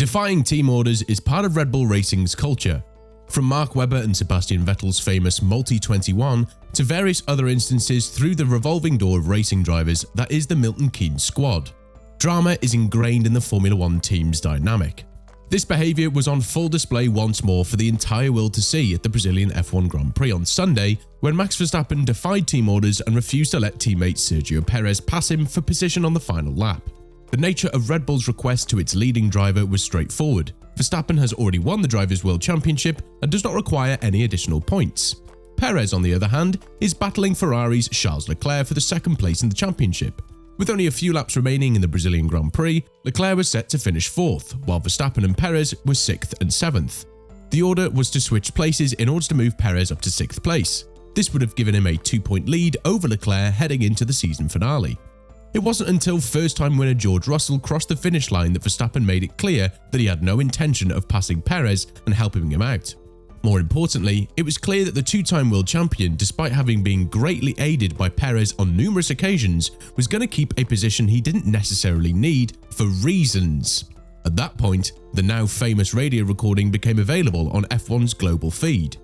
Defying team orders is part of Red Bull Racing's culture. From Mark Webber and Sebastian Vettel's famous Multi-21 to various other instances through the revolving door of racing drivers that is the Milton Keynes squad. Drama is ingrained in the Formula One team's dynamic. This behaviour was on full display once more for the entire world to see at the Brazilian F1 Grand Prix on Sunday, when Max Verstappen defied team orders and refused to let teammate Sergio Perez pass him for position on the final lap. The nature of Red Bull's request to its leading driver was straightforward. Verstappen has already won the Drivers' World Championship and does not require any additional points. Perez, on the other hand, is battling Ferrari's Charles Leclerc for the second place in the championship. With only a few laps remaining in the Brazilian Grand Prix, Leclerc was set to finish 4th, while Verstappen and Perez were 6th and 7th. The order was to switch places in order to move Perez up to 6th place. This would have given him a 2-point lead over Leclerc heading into the season finale. It wasn't until first-time winner George Russell crossed the finish line that Verstappen made it clear that he had no intention of passing Perez and helping him out. More importantly, it was clear that the two-time world champion, despite having been greatly aided by Perez on numerous occasions, was going to keep a position he didn't necessarily need for reasons. At that point, the now famous radio recording became available on F1's global feed.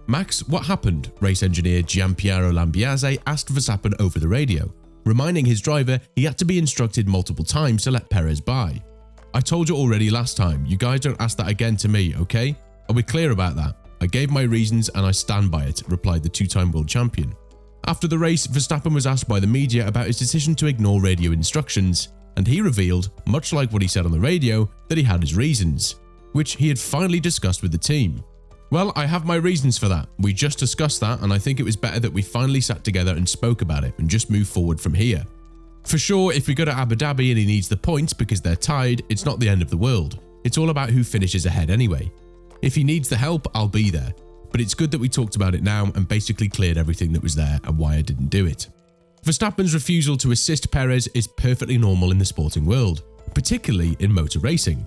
"Max, what happened?" race engineer Gianpiero Lambiase asked Verstappen over the radio, reminding his driver he had to be instructed multiple times to let Perez by. "I told you already last time, you guys don't ask that again to me, okay? Are we clear about that? I gave my reasons and I stand by it," replied the two-time world champion. After the race, Verstappen was asked by the media about his decision to ignore radio instructions, and he revealed, much like what he said on the radio, that he had his reasons, which he had finally discussed with the team. "Well, I have my reasons for that. We just discussed that, and I think it was better that we finally sat together and spoke about it and just move forward from here. For sure, if we go to Abu Dhabi and he needs the points because they're tied, it's not the end of the world. It's all about who finishes ahead anyway. If he needs the help, I'll be there. But it's good that we talked about it now and basically cleared everything that was there and why I didn't do it." Verstappen's refusal to assist Perez is perfectly normal in the sporting world, particularly in motor racing.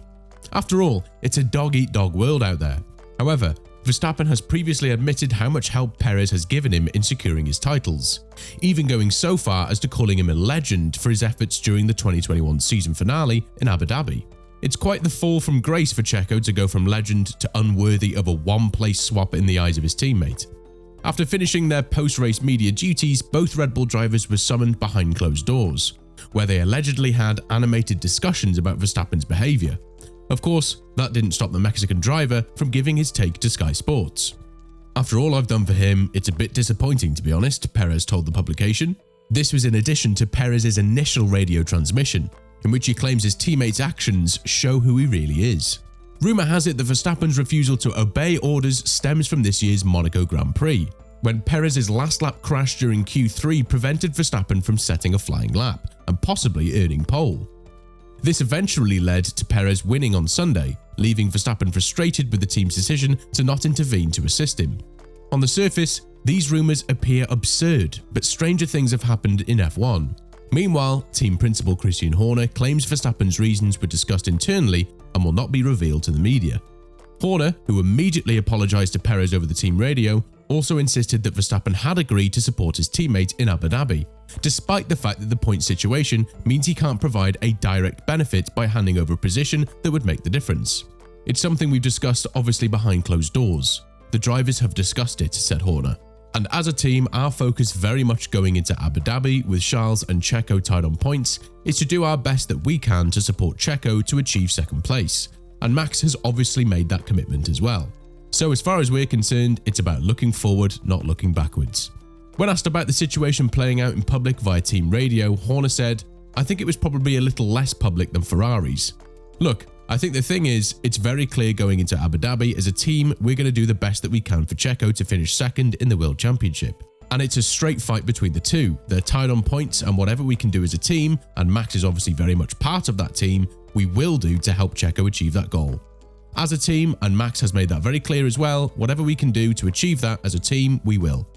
After all, it's a dog-eat-dog world out there. However, Verstappen has previously admitted how much help Perez has given him in securing his titles, even going so far as to calling him a legend for his efforts during the 2021 season finale in Abu Dhabi. It's quite the fall from grace for Checo to go from legend to unworthy of a one-place swap in the eyes of his teammate. After finishing their post-race media duties, both Red Bull drivers were summoned behind closed doors, where they allegedly had animated discussions about Verstappen's behaviour. Of course, that didn't stop the Mexican driver from giving his take to Sky Sports. "After all I've done for him, it's a bit disappointing to be honest," Perez told the publication. This was in addition to Perez's initial radio transmission, in which he claims his teammates' actions show who he really is. Rumour has it that Verstappen's refusal to obey orders stems from this year's Monaco Grand Prix, when Perez's last lap crash during Q3 prevented Verstappen from setting a flying lap and possibly earning pole. This eventually led to Perez winning on Sunday, leaving Verstappen frustrated with the team's decision to not intervene to assist him. On the surface, these rumours appear absurd, but stranger things have happened in F1. Meanwhile, team principal Christian Horner claims Verstappen's reasons were discussed internally and will not be revealed to the media. Horner, who immediately apologised to Perez over the team radio, also insisted that Verstappen had agreed to support his teammate in Abu Dhabi, despite the fact that the point situation means he can't provide a direct benefit by handing over a position that would make the difference. "It's something we've discussed obviously behind closed doors. The drivers have discussed it," said Horner. "And as a team, our focus very much going into Abu Dhabi with Charles and Checo tied on points is to do our best that we can to support Checo to achieve second place. And Max has obviously made that commitment as well. So as far as we're concerned, it's about looking forward, not looking backwards." When asked about the situation playing out in public via team radio, Horner said, "I think it was probably a little less public than Ferrari's. Look, I think the thing is, it's very clear going into Abu Dhabi as a team, we're going to do the best that we can for Checo to finish second in the World Championship. And it's a straight fight between the two. They're tied on points, and whatever we can do as a team, and Max is obviously very much part of that team, we will do to help Checo achieve that goal. As a team, and Max has made that very clear as well, whatever we can do to achieve that as a team, we will.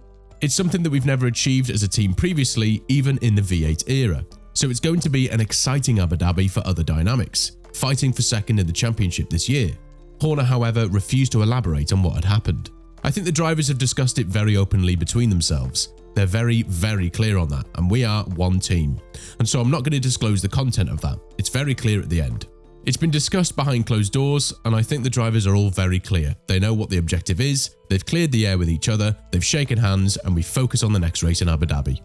It's something that we've never achieved as a team previously, even in the V8 era. So it's going to be an exciting Abu Dhabi for other dynamics, fighting for second in the championship this year." Horner, however, refused to elaborate on what had happened. "I think the drivers have discussed it very openly between themselves. They're very, very clear on that, and we are one team. And so I'm not going to disclose the content of that. It's very clear at the end. It's been discussed behind closed doors, and I think the drivers are all very clear. They know what the objective is, they've cleared the air with each other, they've shaken hands, and we focus on the next race in Abu Dhabi.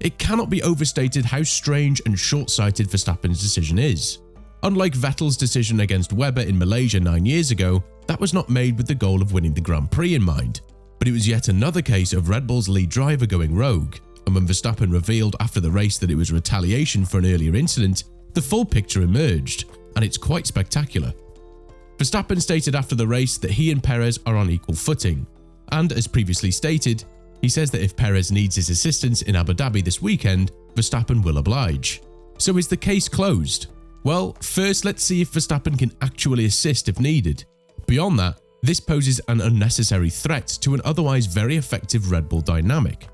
It cannot be overstated how strange and short-sighted Verstappen's decision is. Unlike Vettel's decision against Webber in Malaysia 9 years ago, that was not made with the goal of winning the Grand Prix in mind. But it was yet another case of Red Bull's lead driver going rogue, and when Verstappen revealed after the race that it was retaliation for an earlier incident, the full picture emerged, and it's quite spectacular. Verstappen stated after the race that he and Perez are on equal footing, and as previously stated, he says that if Perez needs his assistance in Abu Dhabi this weekend, Verstappen will oblige. So is the case closed? Well, first let's see if Verstappen can actually assist if needed. Beyond that, this poses an unnecessary threat to an otherwise very effective Red Bull dynamic.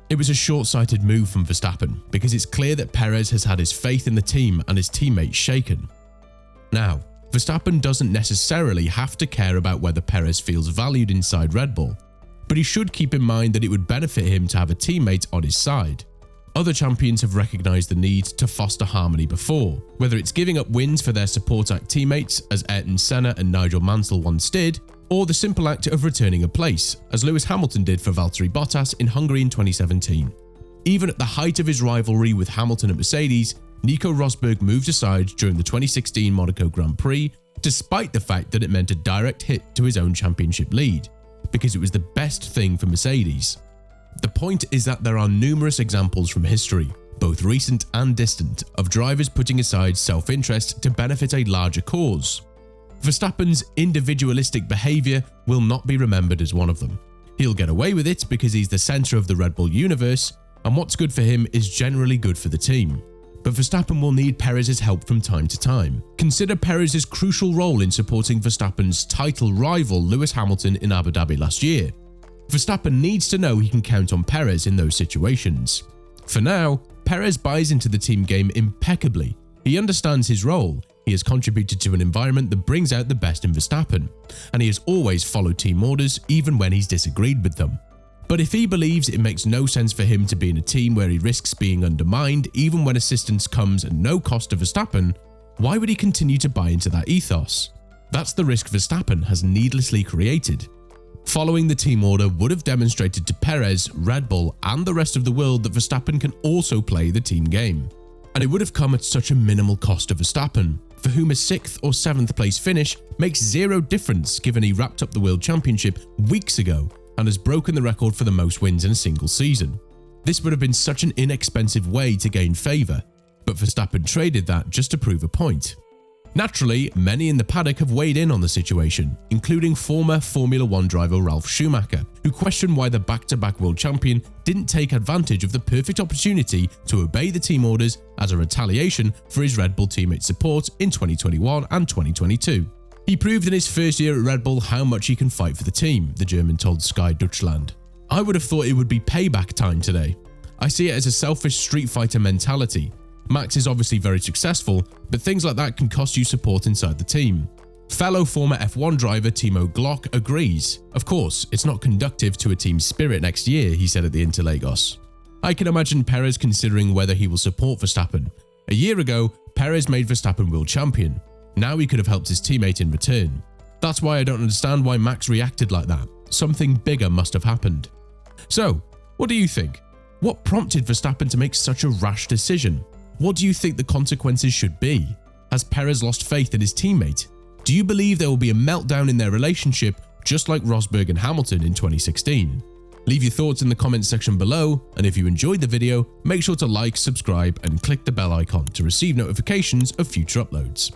It was a short-sighted move from Verstappen because it's clear that Perez has had his faith in the team and his teammates shaken. Now, Verstappen doesn't necessarily have to care about whether Perez feels valued inside Red Bull, but he should keep in mind that it would benefit him to have a teammate on his side. Other champions have recognised the need to foster harmony before, whether it's giving up wins for their support act teammates, as Ayrton Senna and Nigel Mansell once did, or the simple act of returning a place, as Lewis Hamilton did for Valtteri Bottas in Hungary in 2017. Even at the height of his rivalry with Hamilton at Mercedes, Nico Rosberg moved aside during the 2016 Monaco Grand Prix, despite the fact that it meant a direct hit to his own championship lead, because it was the best thing for Mercedes. The point is that there are numerous examples from history, both recent and distant, of drivers putting aside self-interest to benefit a larger cause. Verstappen's individualistic behaviour will not be remembered as one of them. He'll get away with it because he's the centre of the Red Bull universe, and what's good for him is generally good for the team. But Verstappen will need Perez's help from time to time. Consider Perez's crucial role in supporting Verstappen's title rival Lewis Hamilton in Abu Dhabi last year. Verstappen needs to know he can count on Perez in those situations. For now, Perez buys into the team game impeccably. He understands his role, he has contributed to an environment that brings out the best in Verstappen, and he has always followed team orders even when he's disagreed with them. But if he believes it makes no sense for him to be in a team where he risks being undermined even when assistance comes at no cost to Verstappen, why would he continue to buy into that ethos? That's the risk Verstappen has needlessly created. Following the team order would have demonstrated to Perez, Red Bull, and the rest of the world that Verstappen can also play the team game. And it would have come at such a minimal cost to Verstappen, for whom a 6th or 7th place finish makes zero difference given he wrapped up the World Championship weeks ago and has broken the record for the most wins in a single season. This would have been such an inexpensive way to gain favour, but Verstappen traded that just to prove a point. Naturally, many in the paddock have weighed in on the situation, including former Formula 1 driver Ralf Schumacher, who questioned why the back-to-back world champion didn't take advantage of the perfect opportunity to obey the team orders as a retaliation for his Red Bull teammate support in 2021 and 2022. He proved in his first year at Red Bull how much he can fight for the team, the German told Sky Deutschland. I would have thought it would be payback time today. I see it as a selfish Street Fighter mentality. Max is obviously very successful, but things like that can cost you support inside the team. Fellow former F1 driver Timo Glock agrees. Of course, it's not conducive to a team spirit next year, he said at the Interlagos. I can imagine Perez considering whether he will support Verstappen. A year ago, Perez made Verstappen world champion. Now he could have helped his teammate in return. That's why I don't understand why Max reacted like that. Something bigger must have happened. So, what do you think? What prompted Verstappen to make such a rash decision? What do you think the consequences should be? Has Perez lost faith in his teammate? Do you believe there will be a meltdown in their relationship just like Rosberg and Hamilton in 2016? Leave your thoughts in the comments section below, and if you enjoyed the video, make sure to like, subscribe, and click the bell icon to receive notifications of future uploads.